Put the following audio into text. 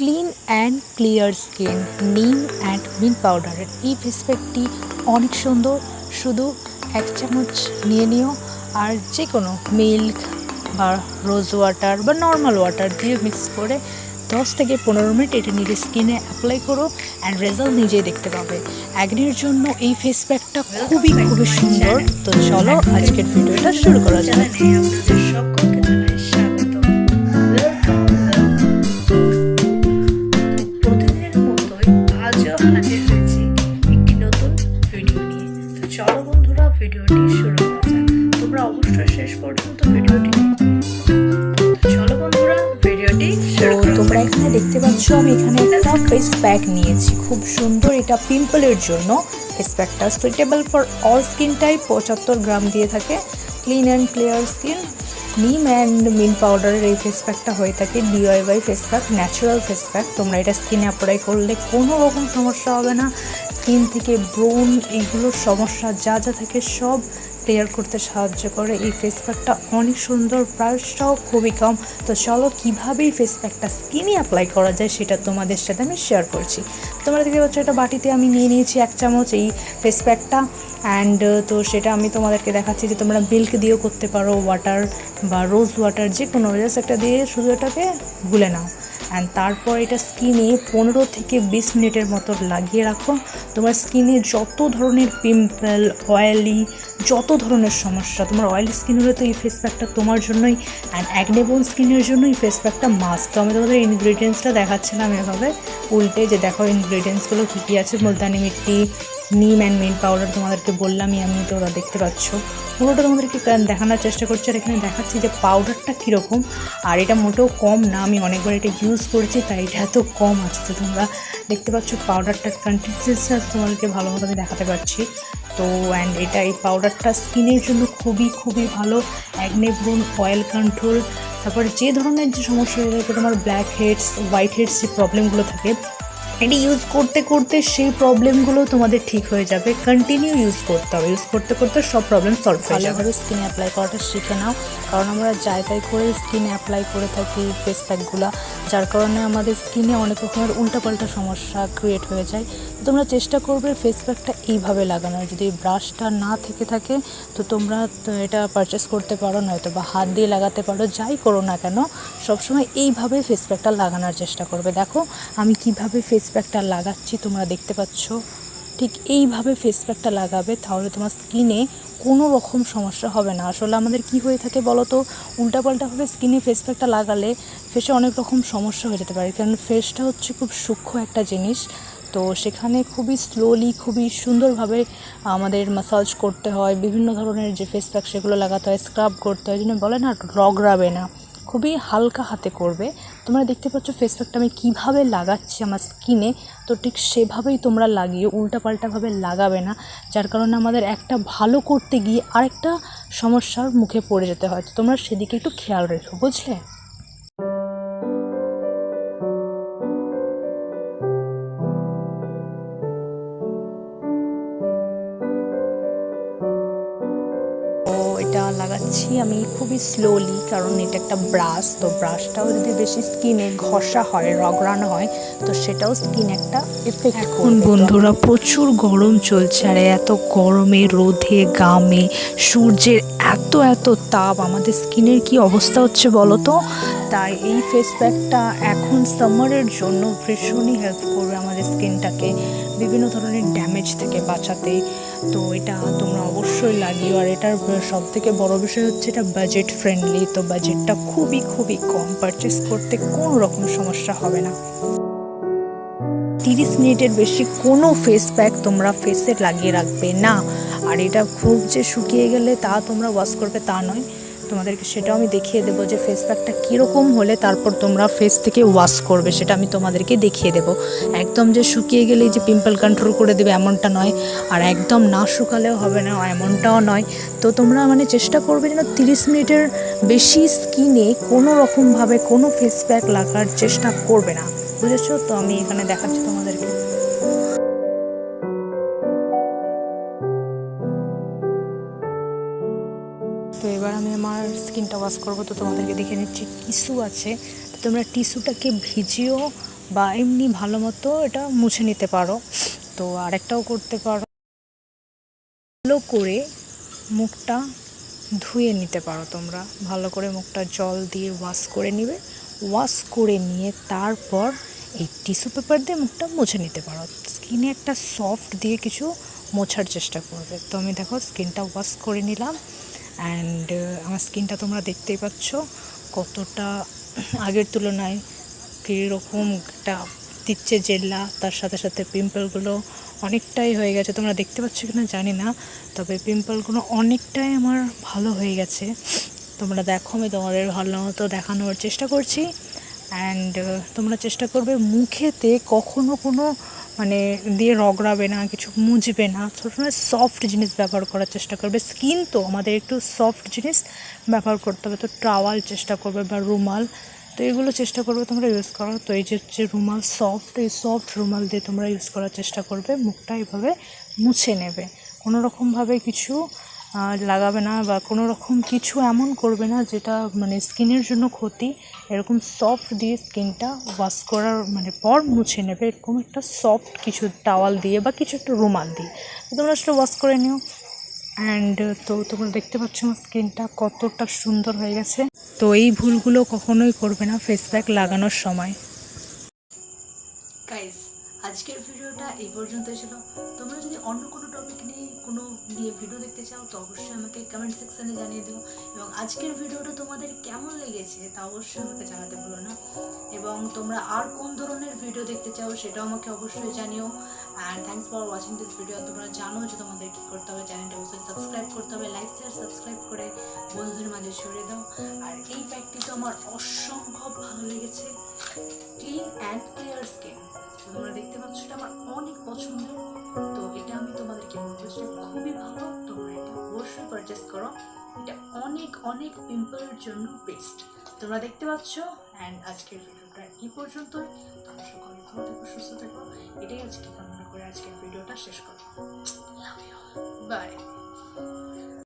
Clean and clear skin নিম and mint পাউডারের এই ফেস প্যাকটি অনেক সুন্দর। শুধু 1 চামচ নিয়ে নিও, আর যে কোনো মিল্ক বা রোজ ওয়াটার বা নর্মাল ওয়াটার দিয়ে মিক্স করে 10 থেকে 15 মিনিট এটা নিজের স্কিনে অ্যাপ্লাই করো অ্যান্ড রেজাল্ট নিজেই দেখতে পাবে। অ্যাকনির জন্য এই ফেস প্যাকটা খুবই সুন্দর। তো চলো আজকের ভিডিওটা শুরু করা যাক। চলো বন্ধুরা, ভিডিওটি শুরু করা যাক। তোমরা অবশ্যই শেষ পর্যন্ত ভিডিওটি তোমরা এখানে দেখতে পাচ্ছ আমি এখানে একটা ফেস প্যাক নিয়েছি, খুব সুন্দর। এটা পিম্পলের জন্য ফেস প্যাকটা suitable for all skin type. 75 গ্রাম দিয়ে থাকে। ক্লিন অ্যান্ড ক্লিয়ার স্কিন নিম অ্যান্ড মিন্ট পাউডারের এই ফেস প্যাকটা হয়ে থাকে DIY face pack, natural face pack. তোমরা এটা স্কিনে অ্যাপ্লাই করলে কোনো রকম সমস্যা হবে না। স্কিন থেকে ব্রণ এইগুলোর সমস্যা যা থাকে সব ক্লিয়ার করতে সাহায্য করে এই ফেস প্যাকটা। অনেক সুন্দর, প্রাইসটাও খুবই কম। তো চলো কীভাবে এই ফেস প্যাকটা স্কিনে অ্যাপ্লাই করা যায় সেটা তোমাদের সাথে আমি শেয়ার করছি। তোমরা দেখতে পাচ্ছ একটা বাটিতে আমি নিয়ে নিয়েছি 1 চামচ এই ফেস প্যাকটা। অ্যান্ড তো সেটা আমি তোমাদেরকে দেখাচ্ছি যে তোমরা মিল্ক দিয়েও করতে পারো, ওয়াটার বা রোজ ওয়াটার যে কোনো জাস্ট একটা দিয়ে শুধু এটাকে গুলে নাও। অ্যান্ড তারপর এটা স্কিনে 15 থেকে 20 মিনিটের মতো লাগিয়ে রাখো। তোমার স্কিনে যত ধরনের পিম্পল, অয়েলি, যত ধরনের সমস্যা, তোমার অয়েলি স্কিন হলে তো এই ফেস প্যাকটা তোমার জন্যই, অ্যান্ড অ্যাকনে স্কিনের জন্য এই ফেস প্যাকটা মাস্ট। তো আমি তোমাদের ইনগ্রিডিয়েন্টসটা দেখাচ্ছিলাম এভাবে উল্টে, যে দেখো ইনগ্রিডিয়েন্টসগুলো কী কী আছে। মুলতানি মিট্টি, নিম অ্যান্ড মিন্ট পাউডার তোমাদেরকে বললামই আমি, তো ওরা দেখতে পাচ্ছ পুরোটা তোমাদেরকে দেখানোর চেষ্টা করছি। আর এখানে দেখাচ্ছি যে পাউডারটা কীরকম, আর এটা মোটেও কম না। আমি অনেকবার এটা ইউজ করেছি তাই এটা এত কম আছে। তো তোমরা দেখতে পাচ্ছ পাউডারটার কনসিস্টেন্সিটা তোমাদেরকে ভালো মতো আমি দেখাতে পারছি। তো অ্যান্ড এই পাউডারটা স্কিনের জন্য খুবই ভালো। অ্যাকনে, ব্রণ, অয়েল কন্ট্রোল, তারপরে যে ধরনের যে সমস্যা হয়ে থাকে তোমার ব্ল্যাক হেডস, হোয়াইট হেডস, যে প্রবলেমগুলো থাকে, এটি ইউজ করতে সেই প্রবলেমগুলো তোমাদের ঠিক হয়ে যাবে। কন্টিনিউ ইউজ করতে হবে, ইউজ করতে সব প্রবলেম সলভ হয়ে যাবে। ভালোভাবে স্কিনে অ্যাপ্লাই করাটা শিখে নাও, কারণ আমরা যাই করে স্কিনে অ্যাপ্লাই করে থাকি ফেস প্যাকগুলো, যার কারণে আমাদের স্কিনে অনেক রকমের উল্টাপাল্টা সমস্যা ক্রিয়েট হয়ে যায়। তোমরা চেষ্টা করবে ফেস প্যাকটা এইভাবে লাগানোর। যদি ব্রাশটা না থেকে থাকে তো তোমরা এটা পারচেস করতে পারো, নয়তো বা হাত দিয়ে লাগাতে পারো। যাই করো না কেন সবসময় এইভাবে ফেস প্যাকটা লাগানোর চেষ্টা করবে। দেখো আমি কিভাবে ফেস প্যাকটা লাগাচ্ছি তোমরা দেখতে পাচ্ছ। ঠিক এইভাবে ফেস প্যাকটা লাগাবে, তাহলে তোমার স্কিনে কোনো রকম সমস্যা হবে না। আসলে আমাদের কি হয়ে থাকে বলো তো, উল্টাপাল্টাভাবে স্কিনে ফেস প্যাকটা লাগালে ফেসে অনেক রকম সমস্যা হয়ে যেতে পারে। কারণ ফেসটা হচ্ছে খুব সূক্ষ্ম একটা জিনিস, তো সেখানে খুবই স্লোলি, খুবই সুন্দরভাবে আমাদের ম্যাসাজ করতে হয়। বিভিন্ন ধরনের যে ফেস প্যাক সেগুলো লাগাতে হয়, স্ক্রাব করতে হয়। জন্য বলে না রগড়াবে না, খুবই হালকা হাতে করবে। তোমরা দেখতে পাচ্ছ ফেস প্যাকটা আমি কীভাবে লাগাচ্ছি আমার স্কিনে, তো ঠিক সেভাবেই তোমরা লাগিয়ে উল্টাপাল্টাভাবে লাগাবে না, যার কারণে আমাদের একটা ভালো করতে গিয়ে আরেকটা সমস্যার মুখে পড়ে যেতে হয়। তো তোমরা সেদিকে একটু খেয়াল রেখো, বুঝলে? এটা লাগাচ্ছি আমি খুবই স্লোলি, কারণ এটা একটা ব্রাশ। তো ব্রাশটাও যদি বেশি স্কিনে ঘষা হয়, রগড়ানো হয়, তো সেটাও স্কিন একটা এফেক্ট। এখন বন্ধুরা প্রচুর গরম চলছে, আর এত গরমে, রোদে, ঘামে, সূর্যের এত তাপ, আমাদের স্কিনের কি অবস্থা হচ্ছে বলো তো। তাই এই ফেস প্যাকটা এখন সামারের জন্য ভীষণই হেল্প করবে আমাদের স্কিনটাকে বিভিন্ন ধরনের ড্যামেজ থেকে বাঁচাতে। তো এটা তোমরা অবশ্যই লাগিও। আর এটার সবথেকে বড় বিষয় হচ্ছে এটা বাজেট ফ্রেন্ডলি। তো বাজেটটা খুবই কম, পারচেস করতে কোনো রকম সমস্যা হবে না। 30 মিনিটের বেশি কোনো ফেস প্যাক তোমরা ফেসে লাগিয়ে রাখবে না। আর এটা খুব যে শুকিয়ে গেলে তা তোমরা ওয়াশ করবে তা নয়, তোমাদেরকে সেটাও আমি দেখিয়ে দেবো যে ফেস প্যাকটা কীরকম হলে তারপর তোমরা ফেস থেকে ওয়াশ করবে, সেটা আমি তোমাদেরকে দেখিয়ে দেবো। একদম যে শুকিয়ে গেলেই যে পিম্পল কন্ট্রোল করে দেবে এমনটা নয়, আর একদম না শুকালেও হবে না এমনটাও নয়। তো তোমরা চেষ্টা করবে যেন 30 মিনিটের বেশি স্কিনে কোনো রকমভাবে কোনো ফেস প্যাক লাগার চেষ্টা করবে না, বুঝেছো? তো আমি এখানে দেখাচ্ছি তোমাদেরকে। তো এবার আমি আমার স্কিনটা ওয়াশ করবো। তো তোমাদেরকে দেখে নিচ্ছি টিস্যু আছে, তো তোমরা টিস্যুটাকে ভিজিও বা এমনি ভালো মতো এটা মুছে নিতে পারো। তো আরেকটাও করতে পারো, ভালো করে মুখটা ধুয়ে নিতে পারো। তোমরা ভালো করে মুখটা জল দিয়ে ওয়াশ করে নিবে, ওয়াশ করে নিয়ে তারপর এই টিস্যু পেপার দিয়ে মুখটা মুছে নিতে পারো। স্কিনে একটা সফট দিয়ে কিছু মোছার চেষ্টা করবে। তো আমি দেখো স্কিনটা ওয়াশ করে নিলাম, অ্যান্ড আমার স্কিনটা তোমরা দেখতেই পাচ্ছ কতটা আগের তুলনায় কীরকম একটা দিচ্ছে জেল্লা, তার সাথে সাথে পিম্পলগুলো অনেকটাই হয়ে গেছে। তোমরা দেখতে পাচ্ছ কি না জানি না, তবে পিম্পলগুলো অনেকটাই আমার ভালো হয়ে গেছে। তোমরা দেখো, আমি তোমাদের ভালো মতো দেখানোর চেষ্টা করছি। অ্যান্ড তোমরা চেষ্টা করবে মুখেতে কখনো কোনো মানে দিয়ে রগড়াবে না, কিছু মুছবে না, সবসময় সফট জিনিস ব্যবহার করার চেষ্টা করবে। স্কিন তো আমাদের একটু সফট জিনিস ব্যবহার করতে হবে, তো টাওয়াল চেষ্টা করবে বা রুমাল, তো এগুলো চেষ্টা করবে তোমরা ইউজ করো। তো এই যে রুমাল সফট, এই সফট রুমাল দিয়ে তোমরা ইউজ করার চেষ্টা করবে, মুখটা এইভাবে মুছে নেবে। কোনো রকমভাবে কিছু লাগাবে না বা কোনো রকম কিছু এমন করবে না যেটা মানে স্কিনের জন্য ক্ষতি। এরকম সফট দিয়ে স্কিনটা ওয়াশ করার মানে পর মুছে নেবে, এরকম একটা সফট কিছু টাওয়াল দিয়ে বা কিছু একটা রুমাল দিয়ে তোমরা সেটা ওয়াশ করে নিও। অ্যান্ড তো তোমরা দেখতে পাচ্ছ আমার স্কিনটা কতটা সুন্দর হয়ে গেছে। তো এই ভুলগুলো কখনোই করবে না ফেস প্যাক লাগানোর সময়। গাইস, আজকের ভিডিওটা এই পর্যন্তই ছিল। তোমরা যদি অন্য কোনো টপিক নিয়ে ভিডিও দেখতে চাও তো অবশ্যই আমাকে কমেন্ট সেকশনে জানিয়ে দিও, এবং আজকের ভিডিওটা তোমাদের কেমন লেগেছে তা অবশ্যই আমাকে জানাতে ভুলো না, এবং তোমরা আর কোন ধরনের ভিডিও দেখতে চাও সেটাও আমাকে অবশ্যই জানিও। And thanks for watching this video. তোমরা জানো যে তোমাদের কী করতে হবে, চ্যানেলটা অবশ্যই সাবস্ক্রাইব করতে হবে, লাইক শেয়ার সাবস্ক্রাইব করে বন্ধুদের মাঝে ছড়িয়ে দাও। আর এই প্যাকটি তো আমার অসম্ভব ভালো লেগেছে, ক্লিন অ্যান্ড ক্লিয়ার স্কিন। তোমরা দেখতে পাচ্ছ এটা আমার অনেক পছন্দের, তো এটা আমি তোমাদেরকে বলবো যেটা খুবই ভালো, তোমরা এটা অবশ্যই পারচেস করো। এটা অনেক অনেক পিম্পলের জন্য বেস্ট, তোমরা দেখতে পাচ্ছ। অ্যান্ড আজকের ভিডিওটা এই পর্যন্তই। তোমরা সকলে ভালো থেকো, সুস্থ থেকো, এটাই আজকে কামনা করে আজকের ভিডিওটা শেষ করো। বাই।